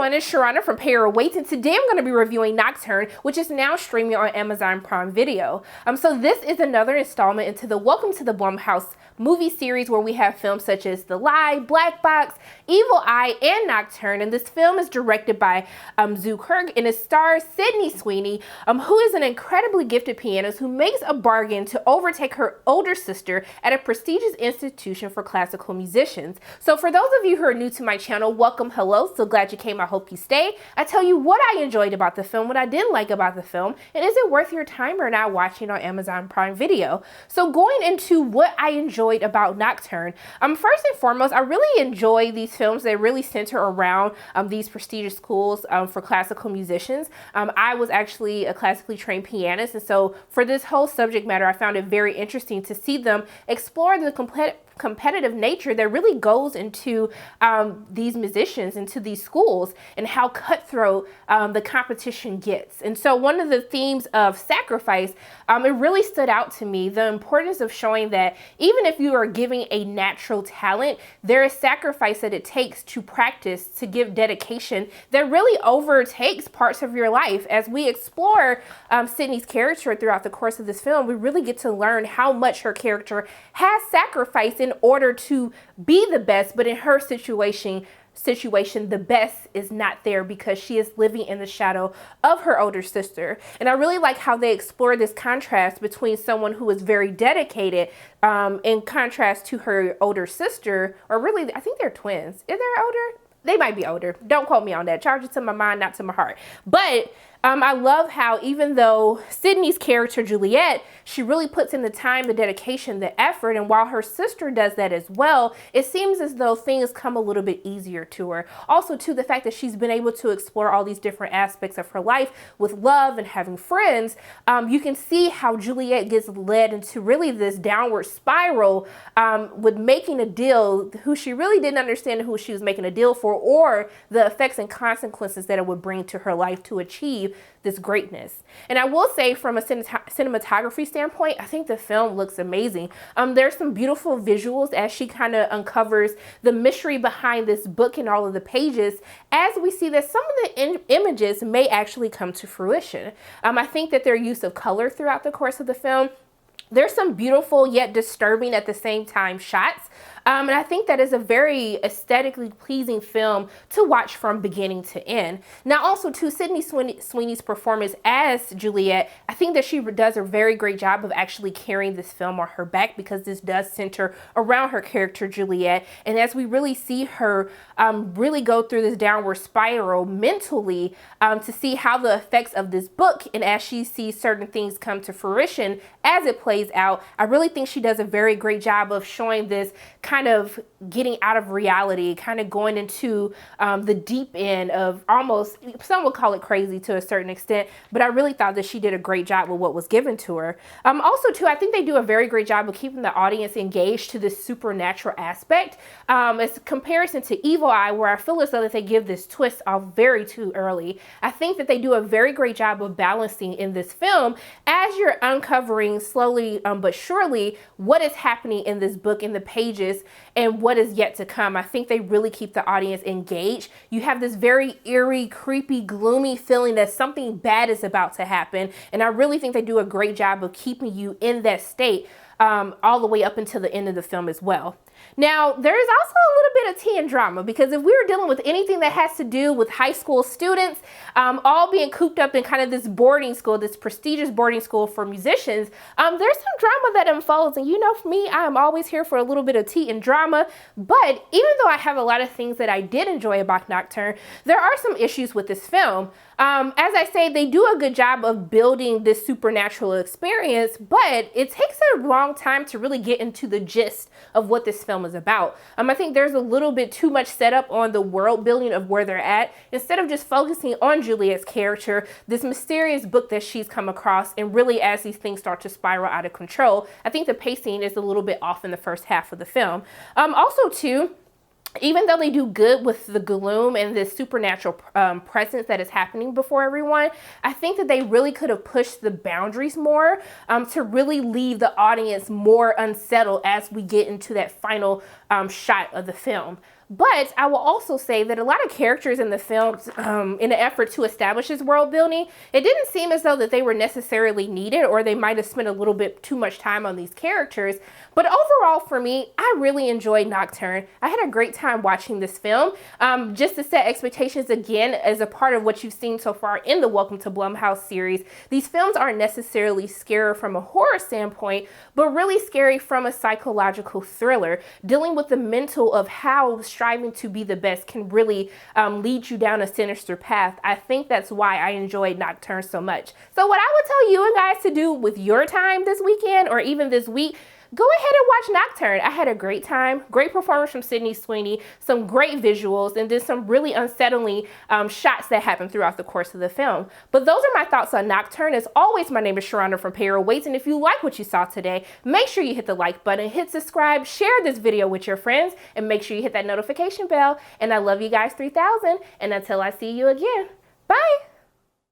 everyone, it's Sharana from Pay or Wait, and today I'm going to be reviewing Nocturne, which is now streaming on Amazon Prime Video. So this is another installment into the Welcome to the Blumhouse movie series where we have films such as The Lie, Black Box, Evil Eye, and Nocturne. And this film is directed by Zu Kirk and it stars Sydney Sweeney, who is an incredibly gifted pianist who makes a bargain to overtake her older sister at a prestigious institution for classical musicians. So for those of you who are new to my channel, welcome, hello, so glad you came, I hope you stay. I tell you what I enjoyed about the film, what I didn't like about the film, and is it worth your time or not watching on Amazon Prime Video. So going into what I enjoyed about Nocturne, first and foremost, I really enjoy these films that really center around these prestigious schools for classical musicians. I was actually a classically trained pianist, and so for this whole subject matter, I found it very interesting to see them explore the competitive nature that really goes into these musicians, into these schools, and how cutthroat the competition gets. And so one of the themes of sacrifice, it really stood out to me, the importance of showing that even if you are giving a natural talent, there is sacrifice that it takes to practice, to give dedication that really overtakes parts of your life. As we explore Sydney's character throughout the course of this film, we really get to learn how much her character has sacrificed in order to be the best, but in her situation, the best is not there because she is living in the shadow of her older sister. And I really like how they explore this contrast between someone who is very dedicated in contrast to her older sister, or really, I think they're twins. Is they older? They might be older. Don't quote me on that. Charge it to my mind, not to my heart. But I love how even though Sydney's character, Juliet, she really puts in the time, the dedication, the effort, and while her sister does that as well, it seems as though things come a little bit easier to her. Also, too, the fact that she's been able to explore all these different aspects of her life with love and having friends, you can see how Juliet gets led into really this downward spiral with making a deal who she really didn't understand who she was making a deal for, or the effects and consequences that it would bring to her life to achieve this greatness. And I will say, from a cinematography standpoint, I think the film looks amazing. There's some beautiful visuals as she kind of uncovers the mystery behind this book and all of the pages, as we see that some of the images may actually come to fruition. I think that their use of color throughout the course of the film, there's some beautiful yet disturbing at the same time shots. And I think that is a very aesthetically pleasing film to watch from beginning to end. Now, also, too, Sydney Sweeney's performance as Juliet, I think that she does a very great job of actually carrying this film on her back, because this does center around her character, Juliet. And as we really see her really go through this downward spiral mentally to see how the effects of this book, and as she sees certain things come to fruition as it plays out, I really think she does a very great job of showing this kind of getting out of reality, kind of going into the deep end of almost, some would call it crazy to a certain extent, but I really thought that she did a great job with what was given to her. Also, too, I think they do a very great job of keeping the audience engaged to this supernatural aspect. As a comparison to Evil Eye, where I feel as though that they give this twist off very too early, I think that they do a very great job of balancing in this film as you're uncovering slowly but surely what is happening in this book, in the pages, and what is yet to come. I think they really keep the audience engaged. You have this very eerie, creepy, gloomy feeling that something bad is about to happen, and I really think they do a great job of keeping you in that state all the way up until the end of the film as well. Now, there is also a little bit of tea and drama, because if we were dealing with anything that has to do with high school students, all being cooped up in kind of this boarding school, this prestigious boarding school for musicians, there's some drama that unfolds. And you know, for me, I am always here for a little bit of tea and drama. But even though I have a lot of things that I did enjoy about Nocturne, there are some issues with this film. As I say, they do a good job of building this supernatural experience, but it takes a long time to really get into the gist of what this film is about. I think there's a little bit too much setup on the world building of where they're at, instead of just focusing on Juliet's character, this mysterious book that she's come across, and really as these things start to spiral out of control. I think the pacing is a little bit off in the first half of the film. Also, too, even though they do good with the gloom and this supernatural presence that is happening before everyone, I think that they really could have pushed the boundaries more to really leave the audience more unsettled as we get into that final shot of the film. But I will also say that a lot of characters in the films, in an effort to establish this world building, it didn't seem as though that they were necessarily needed, or they might have spent a little bit too much time on these characters. But overall, for me, I really enjoyed Nocturne. I had a great time watching this film. Just to set expectations again, as a part of what you've seen so far in the Welcome to Blumhouse series, these films aren't necessarily scary from a horror standpoint, but really scary from a psychological thriller, dealing with the mental of how striving to be the best can really lead you down a sinister path. I think that's why I enjoyed Nocturne so much. So what I would tell you guys to do with your time this weekend, or even this week, go ahead and watch Nocturne. I had a great time. Great performance from Sydney Sweeney, some great visuals, and then some really unsettling shots that happened throughout the course of the film. But those are my thoughts on Nocturne. As always, my name is Sharonda from Payroll Waits, and if you like what you saw today, make sure you hit the like button, hit subscribe, share this video with your friends, and make sure you hit that notification bell. And I love you guys 3000, and until I see you again, bye!